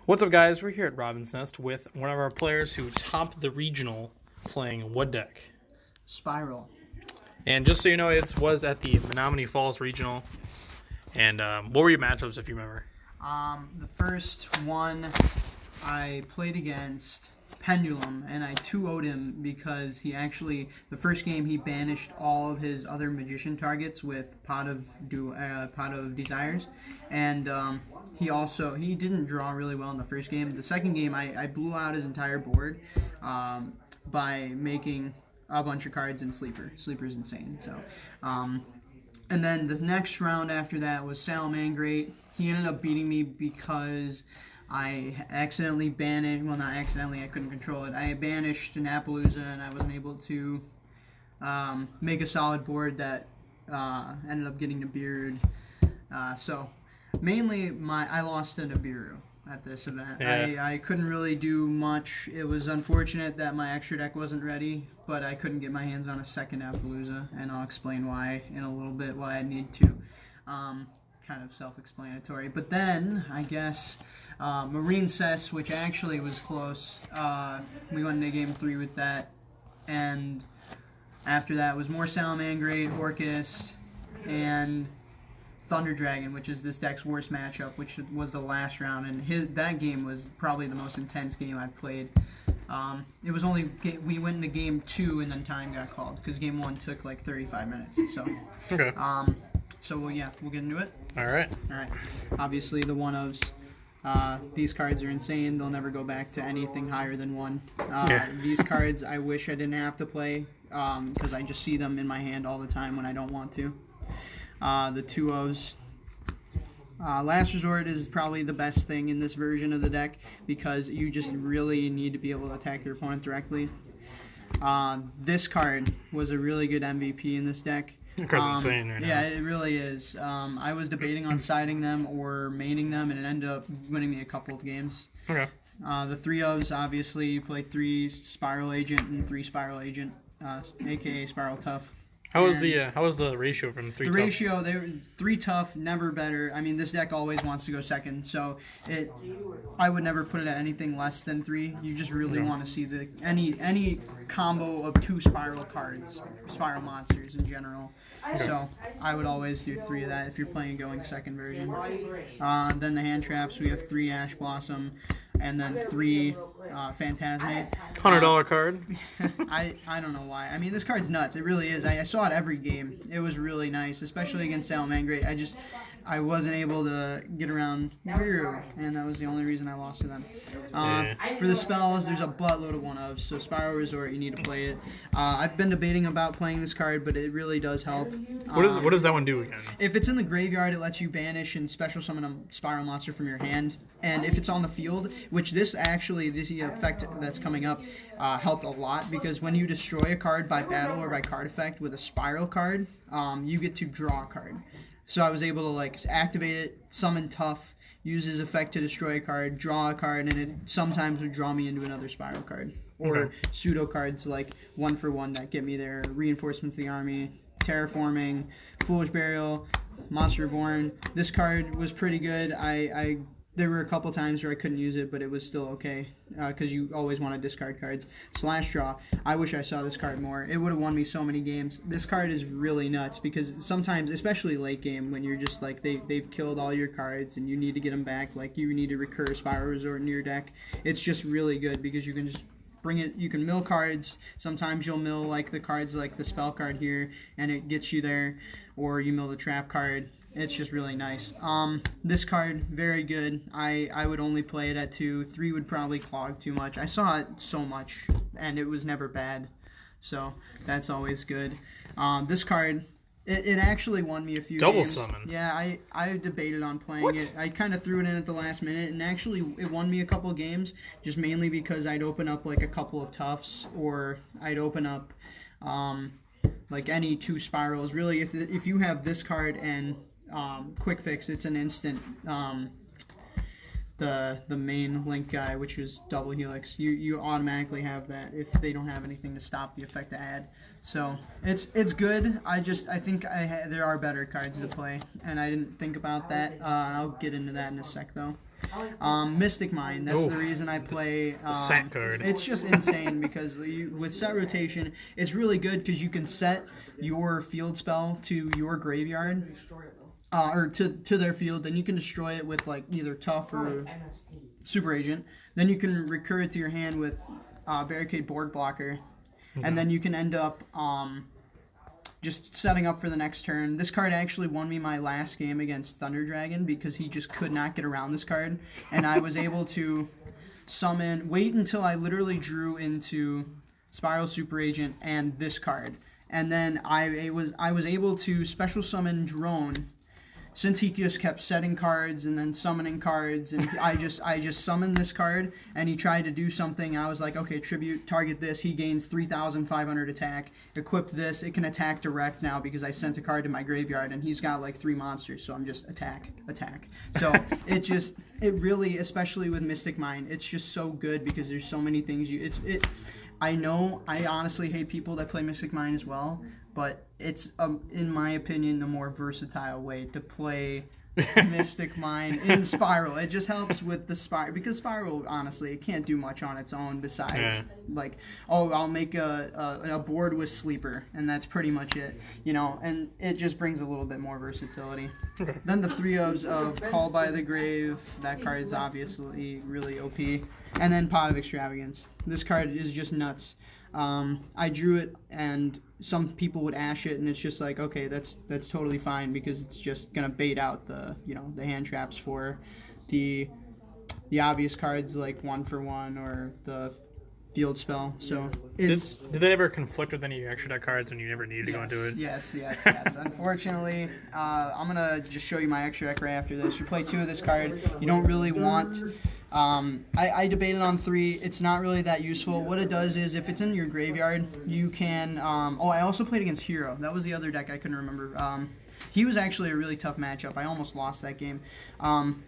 What's up, guys? We're here at Robin's Nest with one of our players who topped the regional playing what deck? Spyral. And just so you know, it was at the Menomonee Falls Regional. And what were your matchups, if you remember? The first one I played against Pendulum, and I 2-0'd him because the first game he banished all of his other magician targets with Pot of Desires, and he didn't draw really well in the first game. The second game I blew out his entire board by making a bunch of cards in Sleeper. Sleeper's insane. So, and then the next round after that was Salamangreat. He ended up beating me because I accidentally banished, well, not accidentally, I couldn't control it. I banished an Appaloosa, and I wasn't able to make a solid board that ended up getting Nibiru'd. So mainly I lost to Nibiru at this event. Yeah. I couldn't really do much. It was unfortunate that my extra deck wasn't ready, but I couldn't get my hands on a second Appaloosa, and I'll explain why in a little bit, why I need to. Kind of self-explanatory. But then, I guess, Marine Cess, which actually was close, we went into game 3 with that, and after that was more Salamangreat, Orcus, and Thunder Dragon, which is this deck's worst matchup, which was the last round, and that game was probably the most intense game I've played. It was only, we went into game 2 and then time got called, because game 1 took like 35 minutes, so. Okay. So, we'll get into it. All right. Obviously, the one-ofs. These cards are insane. They'll never go back to anything higher than 1. These cards I wish I didn't have to play because I just see them in my hand all the time when I don't want to. The 2-ofs. Last Resort is probably the best thing in this version of the deck because you just really need to be able to attack your opponent directly. This card was a really good MVP in this deck. That card's insane right now. Yeah, it really is. I was debating on siding them or maining them, and it ended up winning me a couple of games. Okay. The 3-ofs, obviously, you play 3 Spiral Agent and 3 Spiral Agent, a.k.a. Spiral Tough. How was the ratio from 3 tough? The ratio, they were 3 tough, never better. I mean, this deck always wants to go second, so I would never put it at anything less than 3. You just really want to see any combo of 2 spiral cards, spiral monsters in general. Okay. So I would always do 3 of that if you're playing a going second version. Then the hand traps, we have 3 Ash Blossom, and then 3 Phantasmate. $100 card. I don't know why. I mean, this card's nuts. It really is. I saw it every game. It was really nice, especially against Salamangreat. I wasn't able to get around Nibiru, and that was the only reason I lost to them. For the spells, there's a buttload of one-ofs, so Spiral Resort, you need to play it. I've been debating about playing this card, but it really does help. What does that one do again? If it's in the graveyard, it lets you banish and special summon a spiral monster from your hand. And if it's on the field, which this effect that's coming up helped a lot, because when you destroy a card by battle or by card effect with a spiral card, you get to draw a card. So I was able to activate it, summon Tough, use his effect to destroy a card, draw a card, and it sometimes would draw me into another spiral card. Or pseudo cards like 1-for-1 that get me there, Reinforcements of the Army, Terraforming, Foolish Burial, Monster Reborn. This card was pretty good. There were a couple times where I couldn't use it, but it was still okay because you always want to discard cards. Slash Draw. I wish I saw this card more. It would have won me so many games. This card is really nuts because sometimes, especially late game, when you're just they've killed all your cards and you need to get them back, you need to recur Spiral Resort into your deck. It's just really good because you can just bring it. You can mill cards. Sometimes you'll mill the cards like the spell card here, and it gets you there, or you mill the trap card. It's just really nice. This card, very good. I would only play it at 2. 3 would probably clog too much. I saw it so much, and it was never bad. So that's always good. This card, it actually won me a few Double games. summon. Yeah, I debated on playing it. I kind of threw it in at the last minute, and actually it won me a couple of games, just mainly because I'd open up a couple of Toughs, or I'd open up any 2 Spirals. Really, if you have this card and Quick Fix, it's an instant. The main link guy, which is Double Helix, you automatically have that if they don't have anything to stop the effect to add. So it's good. I think there are better cards to play, and I didn't think about that. I'll get into that in a sec though. Mystic Mine. That's the Oof. reason I play. Set card. It's just insane because with set rotation, it's really good because you can set your field spell to your graveyard. Or to their field, then you can destroy it with like either Tough or Super Agent. Then you can recur it to your hand with Barricade Board Blocker, and then you can end up just setting up for the next turn. This card actually won me my last game against Thunder Dragon because he just could not get around this card, and I was able to wait until I literally drew into Spiral Super Agent and this card, and then I was able to special summon Drone. Since he just kept setting cards and then summoning cards, and I just summoned this card, and he tried to do something. I was like, okay, tribute, target this. He gains 3,500 attack. Equip this. It can attack direct now because I sent a card to my graveyard, and he's got like 3 monsters, so I'm just attack. So it really, especially with Mystic Mine, it's just so good because there's so many things I know I honestly hate people that play Mystic Mine as well, but it's, in my opinion, the more versatile way to play Mystic Mine in Spiral. It just helps with the Spiral, because Spiral, honestly, it can't do much on its own besides, like, oh, I'll make a board with Sleeper, and that's pretty much it, and it just brings a little bit more versatility. Okay. Then the 3-ofs of Call by the Grave, that card is obviously really OP, and then Pot of Extravagance. This card is just nuts. I drew it, and some people would ash it, and it's just like, okay, that's totally fine because it's just gonna bait out the the hand traps for the obvious cards like 1-for-1 or the field spell. So it's did that ever conflict with any of your extra deck cards when you never needed to go into it? Yes. Unfortunately, I'm gonna just show you my extra deck right after this. You play 2 of this card. You don't really want. I debated on 3. It's not really that useful. What it does is if it's in your graveyard, you can. I also played against Hero. That was the other deck I couldn't remember. He was actually a really tough matchup. I almost lost that game,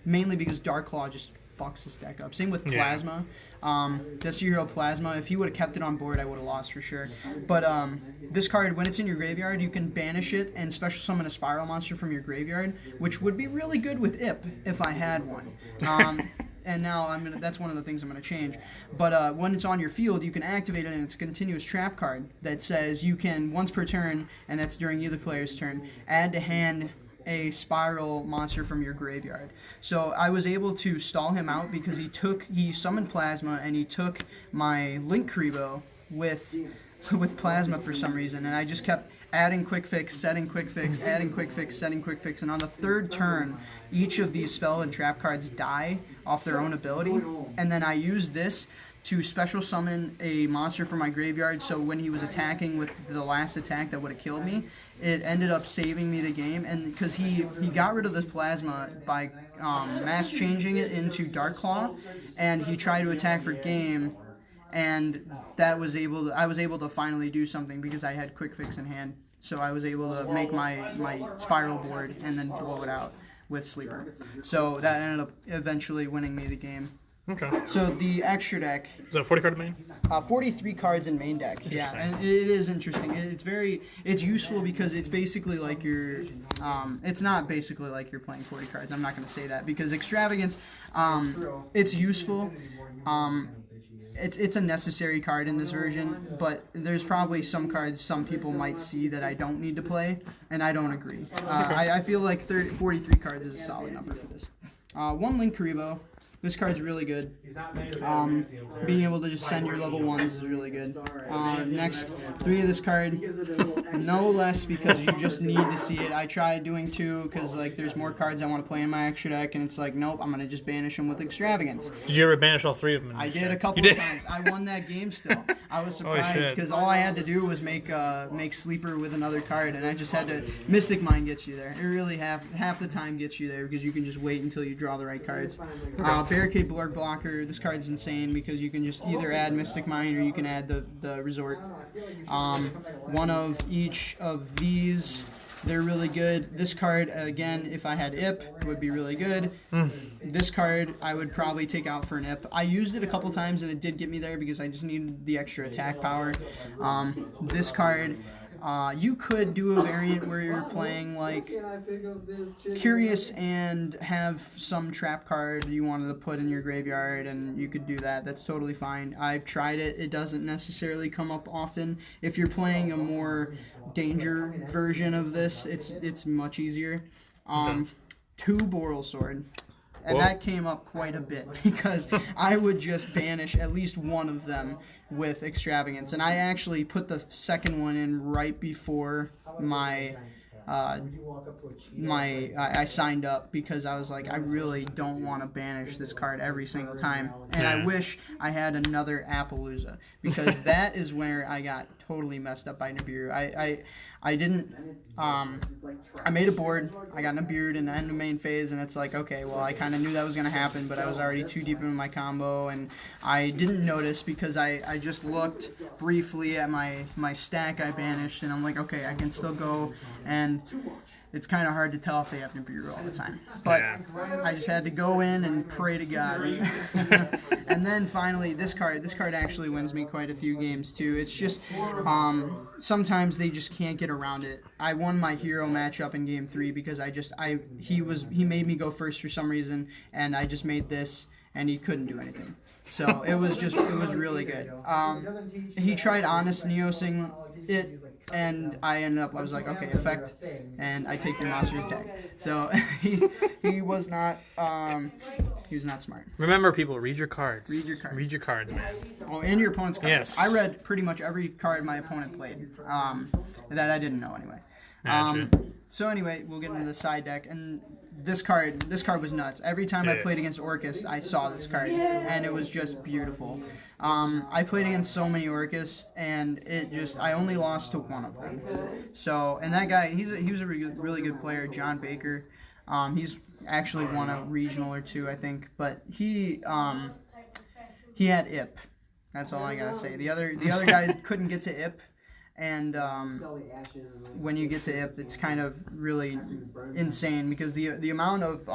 mainly because Dark Claw just fucks this deck up. Same with Plasma. That's your Hero Plasma. If he would have kept it on board, I would have lost for sure. But this card, when it's in your graveyard, you can banish it and special summon a Spiral monster from your graveyard, which would be really good with Ip if I had one. And now that's one of the things I'm gonna change. But when it's on your field, you can activate it, and it's a continuous trap card that says you can once per turn, and that's during either player's turn, add to hand a Spiral monster from your graveyard. So I was able to stall him out because he summoned Plasma, and he took my Link Karibo with Plasma for some reason, and I just kept adding Quick Fix, setting Quick Fix, adding Quick Fix, setting Quick Fix, and on the 3rd turn, each of these spell and trap cards die off their own ability, and then I use this to special summon a monster from my graveyard, so when he was attacking with the last attack that would have killed me, it ended up saving me the game, and because he got rid of this Plasma by mass changing it into Dark Claw, and he tried to attack for game, and I was able to finally do something because I had Quick Fix in hand. So I was able to make my Spiral board and then blow it out with Sleeper. So that ended up eventually winning me the game. Okay. So the extra deck. Is that a 40 card main? 43 cards in main deck. Yeah, and it is interesting. It's useful because it's basically like it's not basically like you're playing 40 cards. I'm not going to say that because Extravagance, it's useful. It's a necessary card in this version, but there's probably some cards some people might see that I don't need to play, and I don't agree. I feel like 43 cards is a solid number for this. 1 Link Karibo. This card's really good. Being able to just send your level 1s is really good. Next, 3 of this card. No less because you just need to see it. I tried doing 2 because like there's more cards I want to play in my extra deck, and it's like, nope, I'm going to just banish them with Extravagance. Did you ever banish all 3 of them? I did a couple of times. I won that game still. I was surprised because all I had to do was make Sleeper with another card, and I just had to... Mystic Mine gets you there. It really half the time gets you there because you can just wait until you draw the right cards. Barricade Board Blocker. This card's insane because you can just either add Mystic Mine or you can add the Resort. 1 of each of these. They're really good. This card, again, if I had Ip, it would be really good. This card, I would probably take out for an Ip. I used it a couple times, and it did get me there because I just needed the extra attack power. This card, You could do a variant where you're playing like Curious and have some trap card you wanted to put in your graveyard, and you could do that. That's totally fine. I've tried it. It doesn't necessarily come up often. If you're playing a more danger version of this, it's much easier. 2 Boral Sword. And that came up quite a bit because I would just banish at least one of them with Extravagance. And I actually put the second one in right before I signed up because I was like, I really don't want to banish this card every single time. And I wish I had another Appaloosa because that is where I got totally messed up by Nibiru. I didn't, I made a board, I got Nibiru'd in the end of main phase, and it's like, okay, well, I kind of knew that was going to happen, but I was already too deep in my combo, and I didn't notice because I just looked briefly at my stack I banished, and I'm like, okay, I can still go, and it's kind of hard to tell if they have Nibiru all the time. But I just had to go in and pray to God. And then finally, this card actually wins me quite a few games too. It's just sometimes they just can't get around it. I won my hero matchup in game 3 because he made me go first for some reason, and I just made this, and he couldn't do anything. So it was really good. He tried Honest Neosing it, and I was like, okay, effect, and I take your monster's tag. So he was not smart. Remember, people, read your cards. Read your cards. Read your cards, man. Oh, and your opponent's cards. Yes. I read pretty much every card my opponent played, that I didn't know anyway. So anyway, we'll get into the side deck, and this card was nuts. Every time I played against Orcus, I saw this card, and it was just beautiful. I played against so many Orcus, and I only lost to one of them. So, and that guy, he was a really good player, John Baker. He's actually won a regional or two, I think, but he had IP. That's all I gotta say. The other guys couldn't get to IP. And when you get to IP, it's kind of really insane because the amount of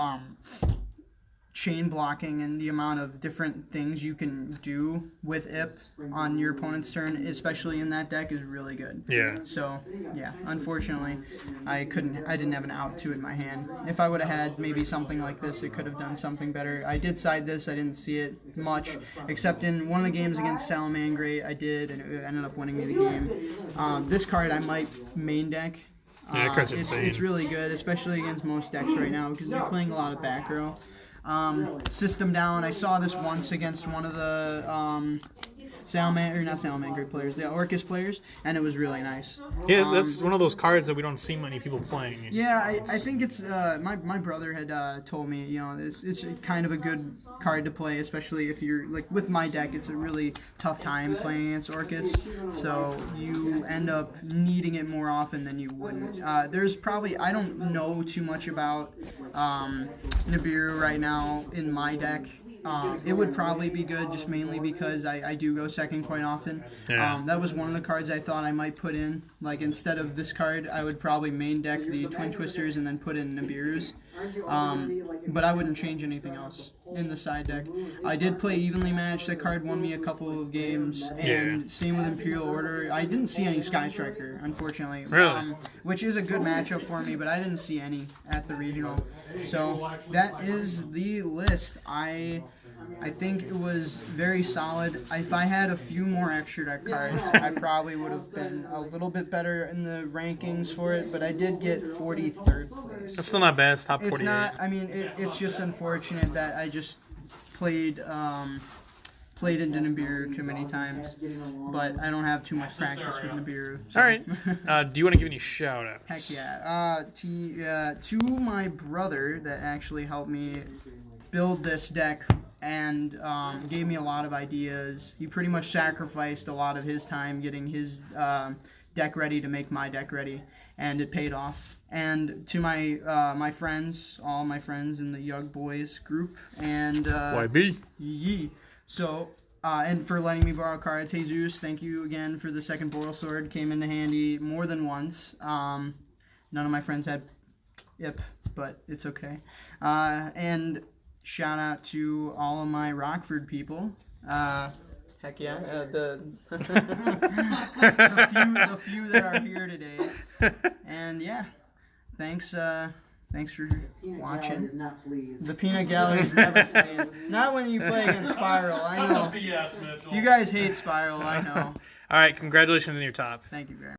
chain blocking and the amount of different things you can do with IP on your opponent's turn, especially in that deck, is really good. Yeah. So yeah, unfortunately, I didn't have an out to it in my hand. If I would have had maybe something like this, it could have done something better. I did side this. I didn't see it much, except in one of the games against Salamangre, I did, and it ended up winning me the game. This card I might main deck. It's really good, especially against most decks right now because they're playing a lot of back row. System down. I saw this once against one of the not Salamangre players, the Orcus players, and it was really nice. Yeah, that's one of those cards that we don't see many people playing. Yeah, I think it's my brother had told me, it's kind of a good card to play, especially if you're like with my deck. It's a really tough time playing against Orcus, so you end up needing it more often than you wouldn't. There's probably, I don't know too much about Nibiru right now in my deck. It would probably be good just mainly because I do go second quite often. Yeah. That was one of the cards I thought I might put in. Like instead of this card, I would probably main deck the Twin Twisters and then put in Nibiru's. But I wouldn't change anything else in the side deck. I did play Evenly Matched. That card won me a couple of games. And same with Imperial Order. I didn't see any Sky Striker, unfortunately. Really? Which is a good matchup for me, but I didn't see any at the regional. So that is the list. I think it was very solid. If I had a few more extra deck cards, I probably would have been a little bit better in the rankings for it, but I did get 43rd place. That's still not bad. It's top 48. It's not. I mean, it's just unfortunate that I just played into Nibiru too many times, but I don't have too much practice with Nibiru. So. All right. Do you want to give any shout-outs? Heck yeah. To my brother that actually helped me build this deck and gave me a lot of ideas. He pretty much sacrificed a lot of his time getting his deck ready to make my deck ready, and it paid off. And to my friends, all my friends in the Yugioh Boys group, and YB. Yee. So, and for letting me borrow cards, Jesus, thank you again for the second Boral Sword. Came into handy more than once. None of my friends had IP, but it's okay. And shout out to all of my Rockford people. Heck yeah. The few that are here today. And yeah, thanks for watching. The peanut gallery is never pleased. Not when you play against Spyral. I know. Yes, Mitchell. You guys hate Spyral. I know. All right, congratulations on your top. Thank you very much.